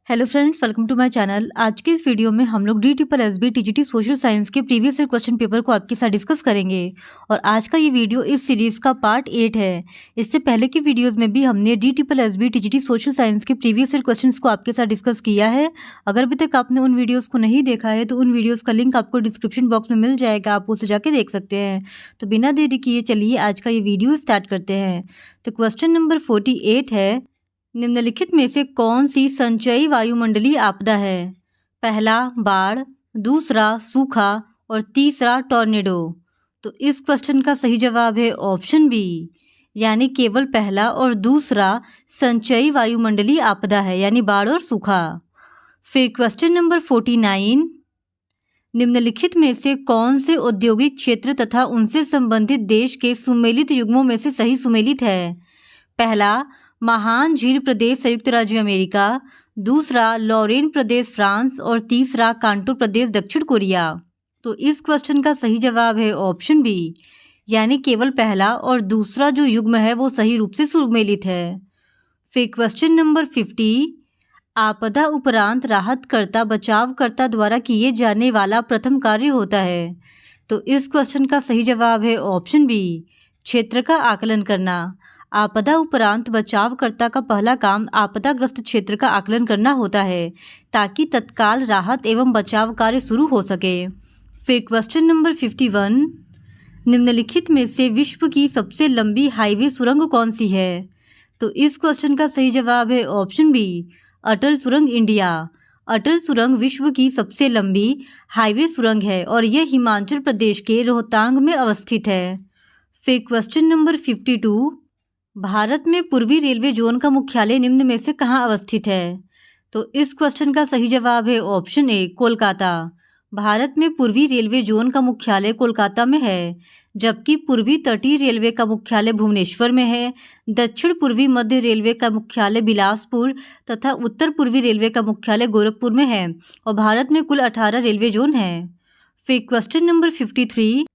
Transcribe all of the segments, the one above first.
Hello friends, welcome to my channel. आज के इस वीडियो में हम लोग DSSB TGT सोशल साइंस के प्रीवियस ईयर क्वेश्चन पेपर को आपके साथ डिस्कस करेंगे और आज का ये वीडियो इस सीरीज़ का पार्ट 8 है। इससे पहले की वीडियोस में भी हमने DSSB TGT सोशल साइंस के प्रीवियस ईयर क्वेश्चंस को आपके साथ डिस्कस किया है। अगर अभी तक आपने उन वीडियोज़ को नहीं देखा है तो उन वीडियोज़ का लिंक आपको डिस्क्रिप्शन बॉक्स में मिल जाएगा, आप उसे जाके देख सकते हैं। तो बिना देरी किए चलिए आज का ये वीडियो स्टार्ट करते हैं। तो क्वेश्चन नंबर 48 है, निम्नलिखित में से कौन सी संचयी वायुमंडलीय आपदा है? पहला बाढ़, दूसरा सूखा और तीसरा टॉर्नेडो। तो इस क्वेश्चन का सही जवाब है ऑप्शन बी, यानी केवल पहला और दूसरा संचयी वायुमंडलीय आपदा है, यानी बाढ़ और सूखा। फिर क्वेश्चन नंबर 49, निम्नलिखित में से कौन से औद्योगिक क्षेत्र तथा उनसे संबंधित देश के सुमेलित युग्मों में से सही सुमेलित है? पहला महान झील प्रदेश संयुक्त राज्य अमेरिका, दूसरा लॉरेन प्रदेश फ्रांस और तीसरा कांटो प्रदेश दक्षिण कोरिया। तो इस क्वेश्चन का सही जवाब है ऑप्शन बी, यानी केवल पहला और दूसरा जो युग्म है वो सही रूप से सुमेलित है। फिर क्वेश्चन नंबर 50, आपदा उपरांत राहतकर्ता बचावकर्ता द्वारा किए जाने वाला प्रथम कार्य होता है। तो इस क्वेश्चन का सही जवाब है ऑप्शन बी, क्षेत्र का आकलन करना। आपदा उपरांत बचावकर्ता का पहला काम आपदाग्रस्त क्षेत्र का आकलन करना होता है ताकि तत्काल राहत एवं बचाव कार्य शुरू हो सके। फिर क्वेश्चन नंबर 51, निम्नलिखित में से विश्व की सबसे लंबी हाईवे सुरंग कौन सी है? तो इस क्वेश्चन का सही जवाब है ऑप्शन बी, अटल सुरंग इंडिया। अटल सुरंग विश्व की सबसे लंबी हाईवे सुरंग है और यह हिमाचल प्रदेश के रोहतांग में अवस्थित है। फिर क्वेश्चन नंबर 52, भारत में पूर्वी रेलवे जोन का मुख्यालय निम्न में से कहाँ अवस्थित है? तो इस क्वेश्चन का सही जवाब है ऑप्शन ए, कोलकाता। भारत में पूर्वी रेलवे जोन का मुख्यालय कोलकाता में है, जबकि पूर्वी तटीय रेलवे का मुख्यालय भुवनेश्वर में है, दक्षिण पूर्वी मध्य रेलवे का मुख्यालय बिलासपुर तथा उत्तर पूर्वी रेलवे का मुख्यालय गोरखपुर में है और भारत में कुल 18 रेलवे जोन हैं। फिर क्वेश्चन नंबर 53,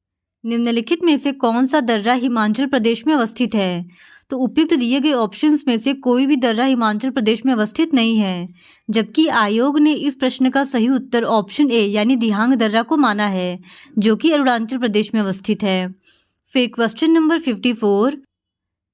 निम्नलिखित में से कौन सा दर्रा हिमाचल प्रदेश में अवस्थित है? तो उपयुक्त दिए गए ऑप्शंस में से कोई भी दर्रा हिमाचल प्रदेश में अवस्थित नहीं है, जबकि आयोग ने इस प्रश्न का सही उत्तर ऑप्शन ए यानी दिहांग दर्रा को माना है, जो कि अरुणाचल प्रदेश में अवस्थित है। फिर क्वेश्चन नंबर 54,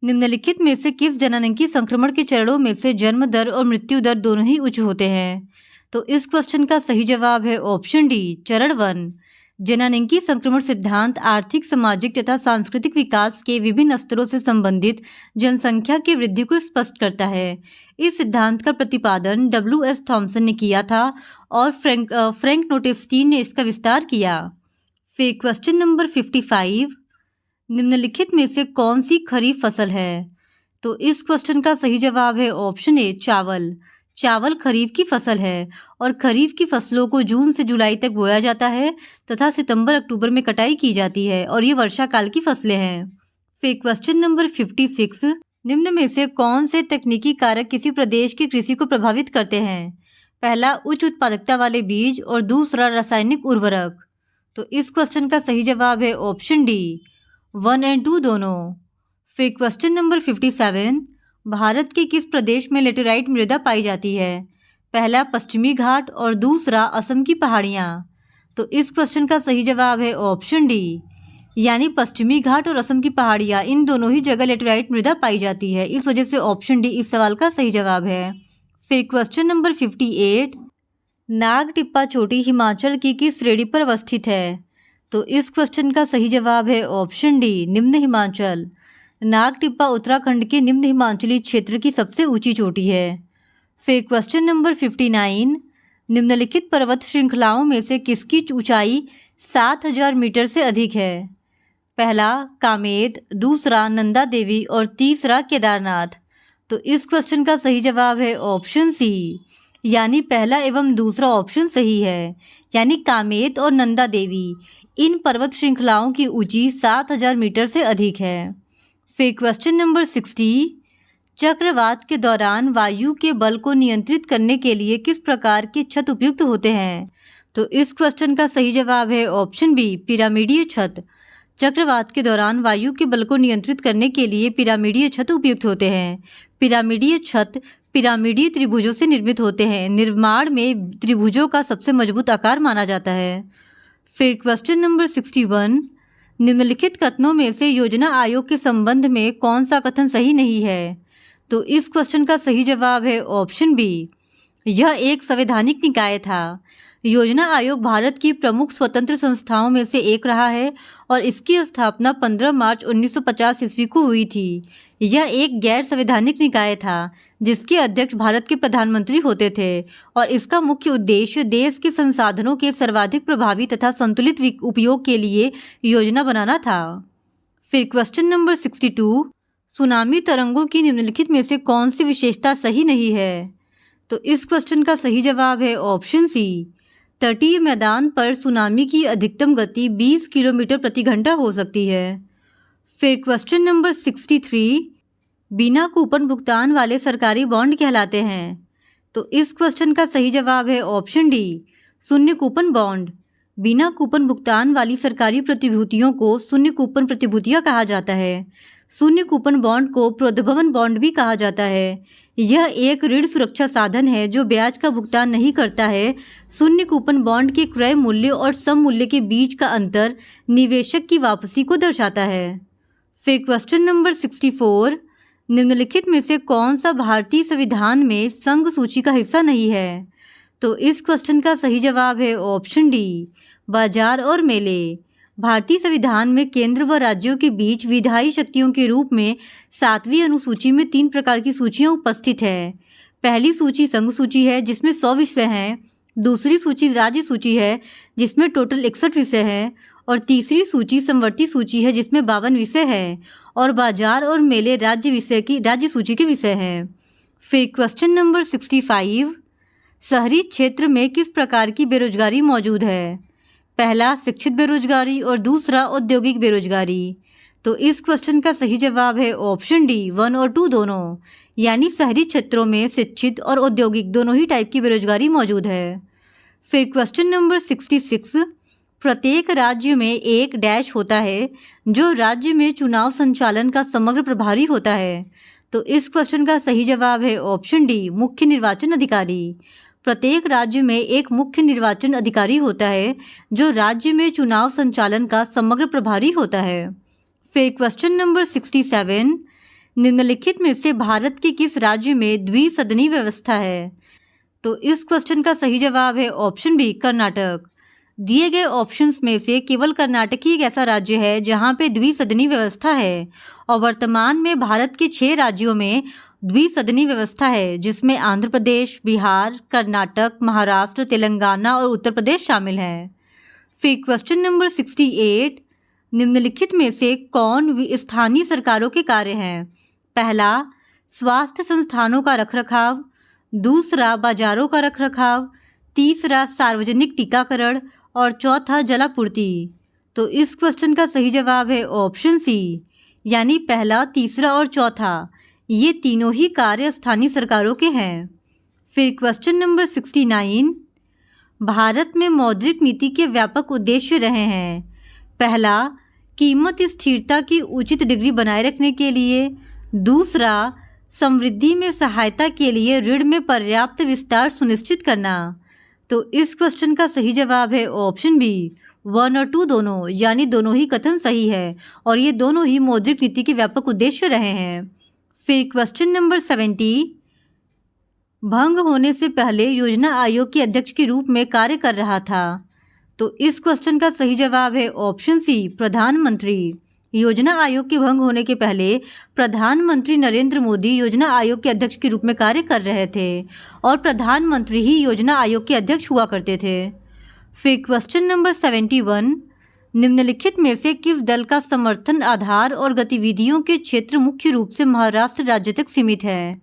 निम्नलिखित में से किस जननांगी संक्रमण के चरणों में से जन्म दर और मृत्यु दर दोनों ही उच्च होते हैं? तो इस क्वेश्चन का सही जवाब है ऑप्शन डी, चरण 1। जननांगी संक्रमण सिद्धांत आर्थिक, सामाजिक तथा सांस्कृतिक विकास के विभिन्न स्तरों से संबंधित जनसंख्या की वृद्धि को स्पष्ट करता है। इस सिद्धांत का प्रतिपादन W.S. थॉमसन ने किया था और फ्रैंक नोटेस्टीन ने इसका विस्तार किया। फिर क्वेश्चन नंबर 55, निम्नलिखित में से कौन सी खरीफ फसल है? तो इस क्वेश्चन का सही जवाब है ऑप्शन ए, चावल। चावल खरीफ की फसल है और खरीफ की फसलों को जून से जुलाई तक बोया जाता है तथा सितंबर अक्टूबर में कटाई की जाती है और ये वर्षा काल की फसलें हैं। फिर क्वेश्चन नंबर 56, निम्न में से कौन से तकनीकी कारक किसी प्रदेश की कृषि को प्रभावित करते हैं? पहला उच्च उत्पादकता वाले बीज और दूसरा रासायनिक उर्वरक। तो इस क्वेश्चन का सही जवाब है ऑप्शन डी, 1 और 2 दोनों। फिर क्वेश्चन नंबर 57, भारत के किस प्रदेश में लेटेराइट मृदा पाई जाती है? पहला पश्चिमी घाट और दूसरा असम की पहाड़ियाँ। तो इस क्वेश्चन का सही जवाब है ऑप्शन डी, यानी पश्चिमी घाट और असम की पहाड़ियाँ, इन दोनों ही जगह लेटेराइट मृदा पाई जाती है, इस वजह से ऑप्शन डी इस सवाल का सही जवाब है। फिर क्वेश्चन नंबर 58, नाग टिब्बा चोटी हिमाचल की किस श्रेणी पर अवस्थित है? तो इस क्वेश्चन का सही जवाब है ऑप्शन डी, निम्न हिमाचल। नाग टिब्बा उत्तराखंड के निम्न हिमाचली क्षेत्र की सबसे ऊंची चोटी है। फिर क्वेश्चन नंबर 59, निम्नलिखित पर्वत श्रृंखलाओं में से किसकी ऊंचाई 7000 मीटर से अधिक है? पहला कामेद, दूसरा नंदा देवी और तीसरा केदारनाथ। तो इस क्वेश्चन का सही जवाब है ऑप्शन सी, यानी पहला एवं दूसरा ऑप्शन सही है, यानी कामेद और नंदा देवी इन पर्वत श्रृंखलाओं की ऊंचाई 7000 मीटर से अधिक है। फिर क्वेश्चन नंबर 60, चक्रवात के दौरान वायु के बल को नियंत्रित करने के लिए किस प्रकार के छत उपयुक्त होते हैं? तो इस क्वेश्चन का सही जवाब है ऑप्शन बी, पिरामिडीय छत। चक्रवात के दौरान वायु के बल को नियंत्रित करने के लिए पिरामिडीय छत उपयुक्त होते हैं। पिरामिडीय छत पिरामिडीय त्रिभुजों से निर्मित होते हैं। निर्माण में त्रिभुजों का सबसे मजबूत आकार माना जाता है। फिर क्वेश्चन नंबर 61, निम्नलिखित कथनों में से योजना आयोग के संबंध में कौन सा कथन सही नहीं है? तो इस क्वेश्चन का सही जवाब है ऑप्शन बी, यह एक संवैधानिक निकाय था। योजना आयोग भारत की प्रमुख स्वतंत्र संस्थाओं में से एक रहा है और इसकी स्थापना 15 मार्च 1950 ईस्वी को हुई थी। यह एक गैर संवैधानिक निकाय था जिसके अध्यक्ष भारत के प्रधानमंत्री होते थे और इसका मुख्य उद्देश्य देश के संसाधनों के सर्वाधिक प्रभावी तथा संतुलित उपयोग के लिए योजना बनाना था। फिर क्वेश्चन नंबर 62, सुनामी तरंगों की निम्नलिखित में से कौन सी विशेषता सही नहीं है? तो इस क्वेश्चन का सही जवाब है ऑप्शन सी, तटीय मैदान पर सुनामी की अधिकतम गति 20 किलोमीटर प्रति घंटा हो सकती है। फिर क्वेश्चन नंबर 63, बिना कूपन भुगतान वाले सरकारी बॉन्ड कहलाते हैं। तो इस क्वेश्चन का सही जवाब है ऑप्शन डी, शून्य कूपन बॉन्ड। बिना कूपन भुगतान वाली सरकारी प्रतिभूतियों को शून्य कूपन प्रतिभूतियां कहा जाता है। शून्य कूपन बॉन्ड को प्रोद्भवन बॉन्ड भी कहा जाता है। यह एक ऋण सुरक्षा साधन है जो ब्याज का भुगतान नहीं करता है। शून्य कूपन बॉन्ड के क्रय मूल्य और सम मूल्य के बीच का अंतर निवेशक की वापसी को दर्शाता है। फिर क्वेश्चन नंबर 64, निम्नलिखित में से कौन सा भारतीय संविधान में संघ सूची का हिस्सा नहीं है? तो इस क्वेश्चन का सही जवाब है ऑप्शन डी, बाजार और मेले। भारतीय संविधान में केंद्र व राज्यों के बीच विधायी शक्तियों के रूप में 7वीं अनुसूची में 3 प्रकार की सूचियां उपस्थित है। पहली सूची संघ सूची है जिसमें 100 विषय हैं, दूसरी सूची राज्य सूची है जिसमें टोटल 61 विषय हैं और तीसरी सूची समवर्ती सूची है जिसमें 52 विषय हैं और बाजार और मेले राज्य सूची के विषय हैं। फिर क्वेश्चन नंबर 65, शहरी क्षेत्र में किस प्रकार की बेरोजगारी मौजूद है? पहला शिक्षित बेरोजगारी और दूसरा औद्योगिक बेरोजगारी। तो इस क्वेश्चन का सही जवाब है ऑप्शन डी, 1 और 2 दोनों, यानी शहरी क्षेत्रों में शिक्षित और औद्योगिक दोनों ही टाइप की बेरोजगारी मौजूद है। फिर क्वेश्चन नंबर 66, प्रत्येक राज्य में एक डैश होता है जो राज्य में चुनाव संचालन का समग्र प्रभारी होता है। तो इस क्वेश्चन का सही जवाब है ऑप्शन डी, मुख्य निर्वाचन अधिकारी। प्रत्येक राज्य में एक मुख्य निर्वाचन अधिकारी होता है जो राज्य में चुनाव संचालन का समग्र प्रभारी होता है। फिर क्वेश्चन नंबर 67, निम्नलिखित में से भारत के किस राज्य में द्विसदनी व्यवस्था है? तो इस क्वेश्चन का सही जवाब है ऑप्शन बी, कर्नाटक। दिए गए ऑप्शंस में से केवल कर्नाटक ही एक ऐसा राज्य है जहां पे द्विसदनी व्यवस्था है और वर्तमान में भारत के 6 राज्यों में द्विसदनी व्यवस्था है जिसमें आंध्र प्रदेश, बिहार, कर्नाटक, महाराष्ट्र, तेलंगाना और उत्तर प्रदेश शामिल हैं। फिर क्वेश्चन नंबर 68, निम्नलिखित में से कौन स्थानीय सरकारों के कार्य हैं? पहला स्वास्थ्य संस्थानों का रखरखाव, दूसरा बाजारों का रखरखाव, तीसरा सार्वजनिक टीकाकरण और चौथा जलापूर्ति। तो इस क्वेश्चन का सही जवाब है ऑप्शन सी, यानी पहला, तीसरा और चौथा, ये तीनों ही कार्य स्थानीय सरकारों के हैं। फिर क्वेश्चन नंबर 69, भारत में मौद्रिक नीति के व्यापक उद्देश्य रहे हैं। पहला कीमत स्थिरता की उचित डिग्री बनाए रखने के लिए, दूसरा समृद्धि में सहायता के लिए ऋण में पर्याप्त विस्तार सुनिश्चित करना। तो इस क्वेश्चन का सही जवाब है ऑप्शन बी, 1 और 2 दोनों, यानी दोनों ही कथन सही है और ये दोनों ही मौद्रिक नीति के व्यापक उद्देश्य रहे हैं। फिर क्वेश्चन नंबर 70, भंग होने से पहले योजना आयोग के अध्यक्ष के रूप में कार्य कर रहा था। तो इस क्वेश्चन का सही जवाब है ऑप्शन सी, प्रधानमंत्री। योजना आयोग के भंग होने के पहले प्रधानमंत्री नरेंद्र मोदी योजना आयोग के अध्यक्ष के रूप में कार्य कर रहे थे और प्रधानमंत्री ही योजना आयोग के अध्यक्ष हुआ करते थे। फिर क्वेश्चन नंबर 71, निम्नलिखित में से किस दल का समर्थन आधार और गतिविधियों के क्षेत्र मुख्य रूप से महाराष्ट्र राज्य तक सीमित है?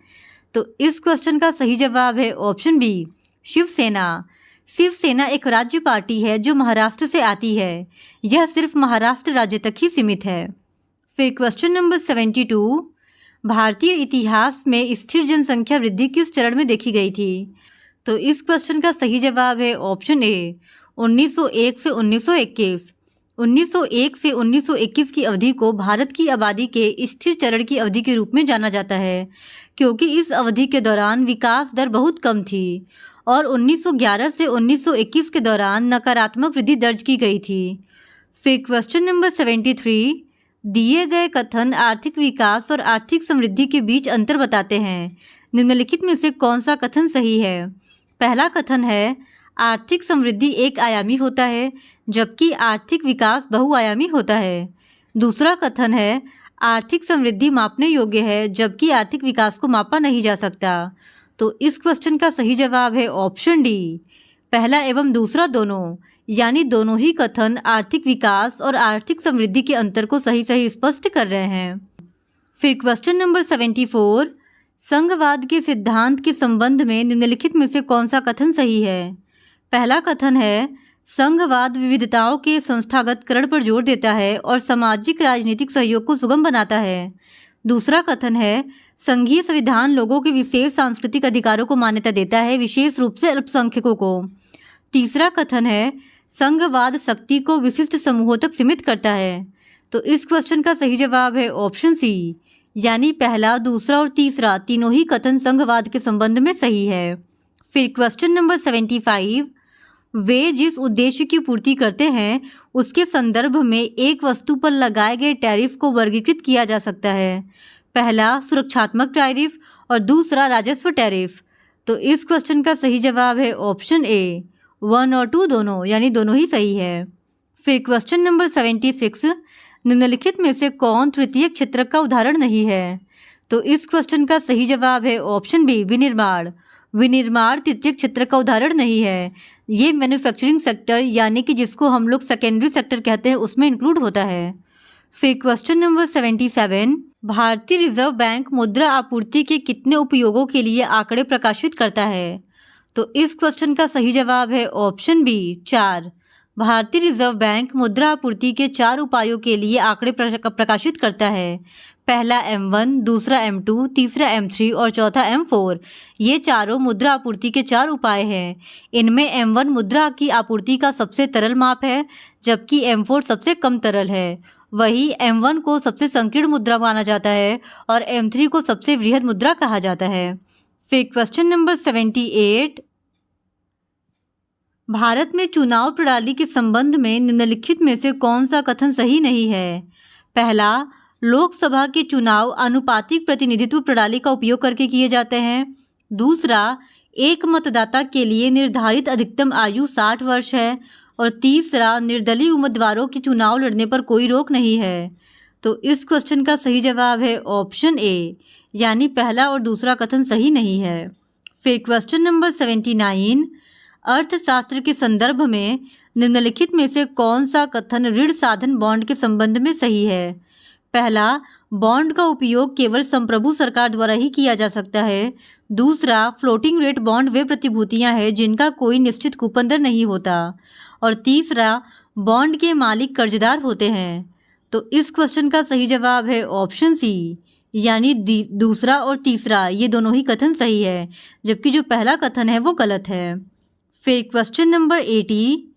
तो इस क्वेश्चन का सही जवाब है ऑप्शन बी, शिवसेना। शिवसेना एक राज्य पार्टी है जो महाराष्ट्र से आती है। यह सिर्फ महाराष्ट्र राज्य तक ही सीमित है। फिर क्वेश्चन नंबर 72, भारतीय इतिहास में स्थिर जनसंख्या वृद्धि किस चरण में देखी गई थी? तो इस क्वेश्चन का सही जवाब है ऑप्शन ए, 1901 से 1921। 1901 से 1921 की अवधि को भारत की आबादी के स्थिर चरण की अवधि के रूप में जाना जाता है, क्योंकि इस अवधि के दौरान विकास दर बहुत कम थी और 1911 से 1921 के दौरान नकारात्मक वृद्धि दर्ज की गई थी। फिर क्वेश्चन नंबर 73, दिए गए कथन आर्थिक विकास और आर्थिक समृद्धि के बीच अंतर बताते हैं। निम्नलिखित में से कौन सा कथन सही है? पहला कथन है आर्थिक समृद्धि एक आयामी होता है जबकि आर्थिक विकास बहुआयामी होता है। दूसरा कथन है आर्थिक समृद्धि मापने योग्य है जबकि आर्थिक विकास को मापा नहीं जा सकता। तो इस क्वेश्चन का सही जवाब है ऑप्शन डी, पहला एवं दूसरा दोनों, यानी दोनों ही कथन आर्थिक विकास और आर्थिक समृद्धि के अंतर को सही सही स्पष्ट कर रहे हैं। फिर क्वेश्चन नंबर 74, संघवाद के सिद्धांत के संबंध में निम्नलिखित में से कौन सा कथन सही है? पहला कथन है संघवाद विविधताओं के संस्थागतकरण पर जोर देता है और सामाजिक राजनीतिक सहयोग को सुगम बनाता है। दूसरा कथन है संघीय संविधान लोगों के विशेष सांस्कृतिक अधिकारों को मान्यता देता है, विशेष रूप से अल्पसंख्यकों को। तीसरा कथन है संघवाद शक्ति को विशिष्ट समूहों तक सीमित करता है। तो इस क्वेश्चन का सही जवाब है ऑप्शन सी, यानी पहला, दूसरा और तीसरा तीनों ही कथन संघवाद के संबंध में सही है। फिर क्वेश्चन नंबर 75, वे जिस उद्देश्य की पूर्ति करते हैं उसके संदर्भ में एक वस्तु पर लगाए गए टैरिफ को वर्गीकृत किया जा सकता है। पहला सुरक्षात्मक टैरिफ और दूसरा राजस्व टैरिफ। तो इस क्वेश्चन का सही जवाब है ऑप्शन ए, 1 और 2 दोनों, यानी दोनों ही सही है। फिर क्वेश्चन नंबर 76, निम्नलिखित में से कौन तृतीय क्षेत्रक का उदाहरण नहीं है? तो इस क्वेश्चन का सही जवाब है ऑप्शन बी, विनिर्माण। विनिर्माण तृतीय क्षेत्र का उदाहरण नहीं है। ये मैन्युफैक्चरिंग सेक्टर, यानी कि जिसको हम लोग सेकेंडरी सेक्टर कहते हैं, उसमें इंक्लूड होता है। फिर क्वेश्चन नंबर 77, भारतीय रिजर्व बैंक मुद्रा आपूर्ति के कितने उपयोगों के लिए आंकड़े प्रकाशित करता है? तो इस क्वेश्चन का सही जवाब है ऑप्शन बी, 4। भारतीय रिजर्व बैंक मुद्रा आपूर्ति के 4 उपायों के लिए आंकड़े प्रकाशित करता है। पहला M1, दूसरा M2, तीसरा M3 और चौथा M4। ये चारों मुद्रा आपूर्ति के 4 उपाय हैं। इनमें M1 मुद्रा की आपूर्ति का सबसे तरल माप है जबकि M4 सबसे कम तरल है। वही M1 को सबसे संकीर्ण मुद्रा माना जाता है और M3 को सबसे वृहद मुद्रा कहा जाता है। फिर क्वेश्चन नंबर 78, भारत में चुनाव प्रणाली के संबंध में निम्नलिखित में से कौन सा कथन सही नहीं है? पहला, लोकसभा के चुनाव आनुपातिक प्रतिनिधित्व प्रणाली का उपयोग करके किए जाते हैं। दूसरा, एक मतदाता के लिए निर्धारित अधिकतम आयु 60 वर्ष है। और तीसरा, निर्दलीय उम्मीदवारों के चुनाव लड़ने पर कोई रोक नहीं है। तो इस क्वेश्चन का सही जवाब है ऑप्शन ए, यानी पहला और दूसरा कथन सही नहीं है। फिर क्वेश्चन नंबर 79, अर्थशास्त्र के संदर्भ में निम्नलिखित में से कौन सा कथन ऋण साधन बॉन्ड के संबंध में सही है? पहला, बॉन्ड का उपयोग केवल संप्रभु सरकार द्वारा ही किया जा सकता है। दूसरा, फ्लोटिंग रेट बॉन्ड वे प्रतिभूतियां हैं जिनका कोई निश्चित कूपन दर नहीं होता। और तीसरा, बॉन्ड के मालिक कर्जदार होते हैं। तो इस क्वेश्चन का सही जवाब है ऑप्शन सी, यानी दूसरा और तीसरा ये दोनों ही कथन सही है, जबकि जो पहला कथन है वो गलत है। फिर क्वेश्चन नंबर 80,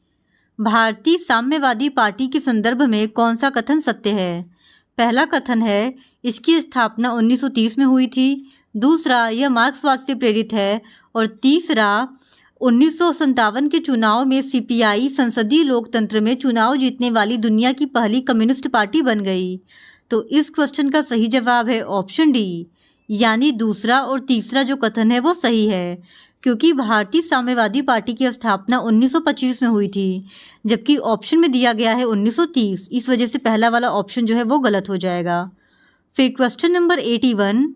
भारतीय साम्यवादी पार्टी के संदर्भ में कौन सा कथन सत्य है? पहला कथन है इसकी स्थापना 1930 में हुई थी। दूसरा, यह मार्क्सवाद से प्रेरित है। और तीसरा, 1957 के चुनाव में CPI संसदीय लोकतंत्र में चुनाव जीतने वाली दुनिया की पहली कम्युनिस्ट पार्टी बन गई। तो इस क्वेश्चन का सही जवाब है ऑप्शन डी, यानी दूसरा और तीसरा जो कथन है वो सही है, क्योंकि भारतीय साम्यवादी पार्टी की स्थापना 1925 में हुई थी, जबकि ऑप्शन में दिया गया है 1930। इस वजह से पहला वाला ऑप्शन जो है वो गलत हो जाएगा। फिर क्वेश्चन नंबर 81,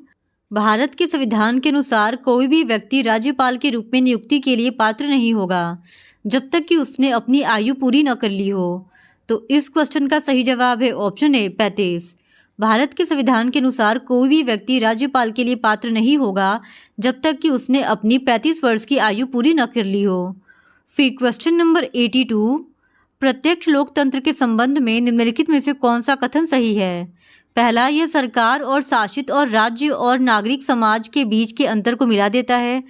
भारत के संविधान के अनुसार कोई भी व्यक्ति राज्यपाल के रूप में नियुक्ति के लिए पात्र नहीं होगा जब तक कि उसने अपनी आयु पूरी न कर ली हो। तो इस क्वेश्चन का सही जवाब है ऑप्शन ए, 35। भारत के संविधान के अनुसार कोई भी व्यक्ति राज्यपाल के लिए पात्र नहीं होगा जब तक कि उसने अपनी 35 वर्ष की आयु पूरी न कर ली हो। फिर क्वेश्चन नंबर 82, प्रत्यक्ष लोकतंत्र के संबंध में निम्नलिखित में से कौन सा कथन सही है? पहला, यह सरकार और शासित और राज्य और नागरिक समाज के बीच के अंतर को मिला देता है।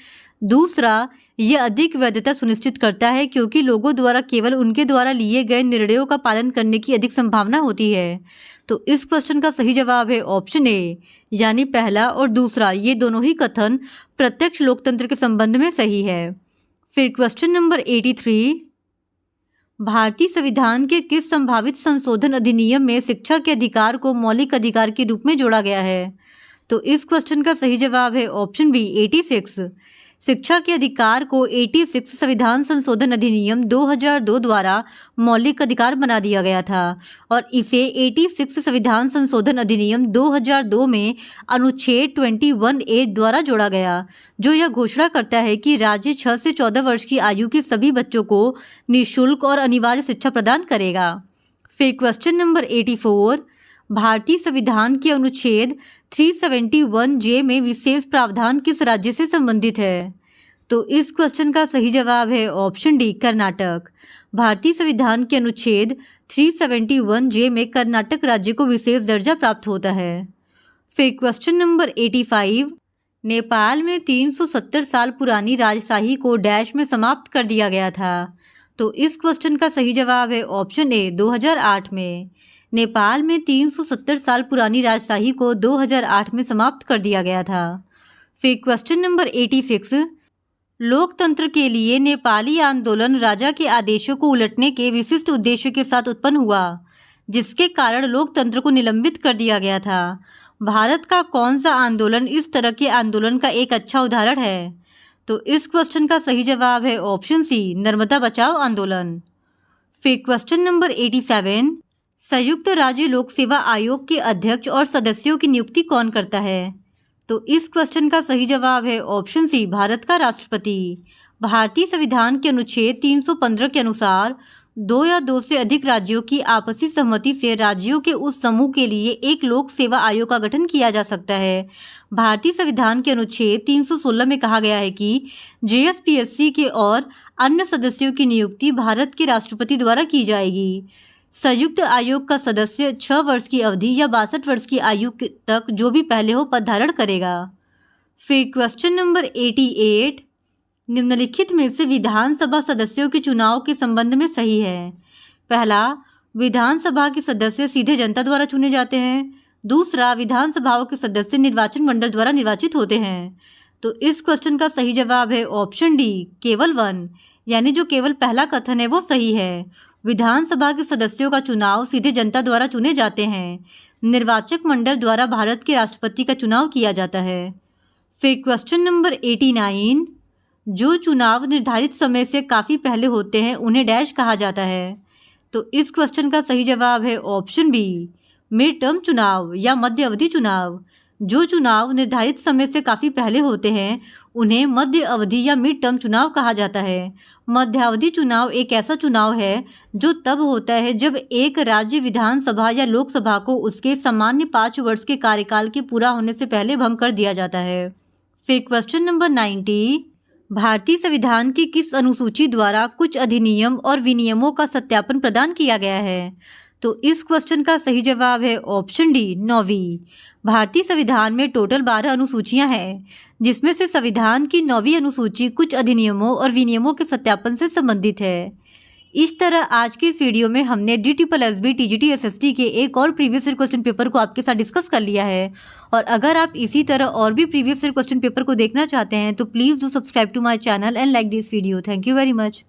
दूसरा, यह अधिक वैधता सुनिश्चित करता है क्योंकि लोगों द्वारा केवल उनके द्वारा लिए गए निर्णयों का पालन करने की अधिक संभावना होती है। तो इस क्वेश्चन का सही जवाब है ऑप्शन ए, यानी पहला और दूसरा ये दोनों ही कथन प्रत्यक्ष लोकतंत्र के संबंध में सही है। फिर क्वेश्चन नंबर 83, भारतीय संविधान के किस संभावित संशोधन अधिनियम में शिक्षा के अधिकार को मौलिक अधिकार के रूप में जोड़ा गया है? तो इस क्वेश्चन का सही जवाब है ऑप्शन बी 86। शिक्षा के अधिकार को 86 संविधान संशोधन अधिनियम 2002 द्वारा मौलिक अधिकार बना दिया गया था और इसे 86 संविधान संशोधन अधिनियम 2002 में अनुच्छेद 21A द्वारा जोड़ा गया, जो यह घोषणा करता है कि राज्य 6 से 14 वर्ष की आयु के सभी बच्चों को निःशुल्क और अनिवार्य शिक्षा प्रदान करेगा। फिर क्वेश्चन नंबर 84, भारतीय संविधान के अनुच्छेद 371J में विशेष प्रावधान किस राज्य से संबंधित है? तो इस क्वेश्चन का सही जवाब है ऑप्शन डी कर्नाटक। भारतीय संविधान के अनुच्छेद 371J में कर्नाटक राज्य को विशेष दर्जा प्राप्त होता है। फिर क्वेश्चन नंबर 85, नेपाल में 370 साल पुरानी राजशाही को डैश में समाप्त कर दिया गया था। तो इस क्वेश्चन का सही जवाब है ऑप्शन ए 2008 में। नेपाल में 370 साल पुरानी राजशाही को 2008 में समाप्त कर दिया गया था। फिर क्वेश्चन नंबर 86, लोकतंत्र के लिए नेपाली आंदोलन राजा के आदेशों को उलटने के विशिष्ट उद्देश्य के साथ उत्पन्न हुआ, जिसके कारण लोकतंत्र को निलंबित कर दिया गया था। भारत का कौन सा आंदोलन इस तरह के आंदोलन का एक अच्छा उदाहरण है? तो इस क्वेश्चन का सही जवाब है ऑप्शन सी नर्मदा बचाओ आंदोलन। फिर क्वेश्चन नंबर 87, संयुक्त राज्य लोक सेवा आयोग के अध्यक्ष और सदस्यों की नियुक्ति कौन करता है? तो इस क्वेश्चन का सही जवाब है ऑप्शन सी भारत का राष्ट्रपति। भारतीय संविधान के अनुच्छेद 315 के अनुसार 2 या 2 से अधिक राज्यों की आपसी सहमति से राज्यों के उस समूह के लिए एक लोक सेवा आयोग का गठन किया जा सकता है। भारतीय संविधान के अनुच्छेद 316 में कहा गया है कि JSPSC के और अन्य सदस्यों की नियुक्ति भारत के राष्ट्रपति द्वारा की जाएगी। संयुक्त आयोग का सदस्य 6 वर्ष की अवधि या 62 वर्ष की आयु तक जो भी पहले हो पद धारण करेगा। फिर क्वेश्चन नंबर 88, निम्नलिखित में से विधानसभा सदस्यों के चुनाव के संबंध में सही है? पहला, विधानसभा के सदस्य सीधे जनता द्वारा चुने जाते हैं। दूसरा, विधानसभाओं के सदस्य निर्वाचन मंडल द्वारा निर्वाचित होते हैं। तो इस क्वेश्चन का सही जवाब है ऑप्शन डी केवल 1, यानी जो केवल पहला कथन है वो सही है। विधानसभा के सदस्यों का चुनाव सीधे जनता द्वारा चुने जाते हैं। निर्वाचक मंडल द्वारा भारत के राष्ट्रपति का चुनाव किया जाता है। फिर क्वेश्चन नंबर 89, जो चुनाव निर्धारित समय से काफ़ी पहले होते हैं उन्हें डैश कहा जाता है। तो इस क्वेश्चन का सही जवाब है ऑप्शन बी मिड टर्म चुनाव या मध्य अवधि चुनाव। जो चुनाव निर्धारित समय से काफ़ी पहले होते हैं उन्हें मध्य अवधि या मिड टर्म चुनाव कहा जाता है। मध्यावधि चुनाव एक ऐसा चुनाव है जो तब होता है जब एक राज्य विधानसभा या लोकसभा को उसके सामान्य 5 वर्ष के कार्यकाल के पूरा होने से पहले भंग कर दिया जाता है। फिर क्वेश्चन नंबर 90, भारतीय संविधान की किस अनुसूची द्वारा कुछ अधिनियम और विनियमों का सत्यापन प्रदान किया गया है? तो इस क्वेश्चन का सही जवाब है ऑप्शन डी 9वीं। भारतीय संविधान में टोटल 12 अनुसूचियां हैं, जिसमें से संविधान की 9वीं अनुसूची कुछ अधिनियमों और विनियमों के सत्यापन से संबंधित है। इस तरह आज की इस वीडियो में हमने DSSB TGT SST के एक और प्रीवियस ईयर क्वेश्चन पेपर को आपके साथ डिस्कस कर लिया है। और अगर आप इसी तरह और भी प्रीवियस ईयर क्वेश्चन पेपर को देखना चाहते हैं तो please do subscribe to my channel and like this video. Thank you very much.